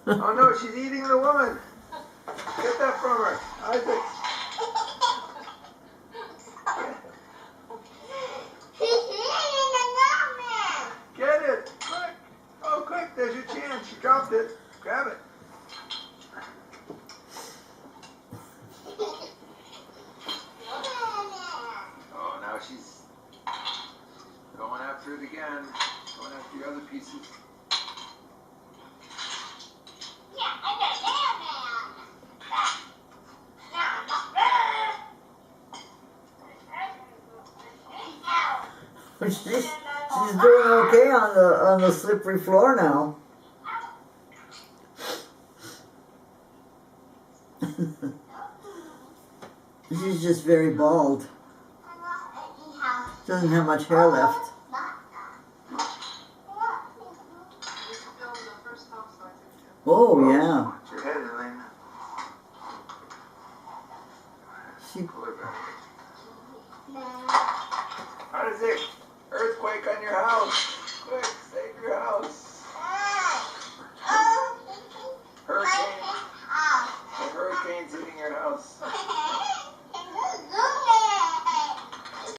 Oh no, she's eating the woman. Get that from her. Isaac. She's eating the woman. Get it. Quick. Oh, quick. There's your chance. She dropped it. Grab it. Oh, now she's going after it again. Going after your other pieces. She's doing okay on the slippery floor now. She's just very bald. Doesn't have much hair left. Oh yeah. Watch your head, Elena. She Pull her back. Isaac, earthquake on your house. Quick, save your house. Hurricane. The hurricane's hitting your house.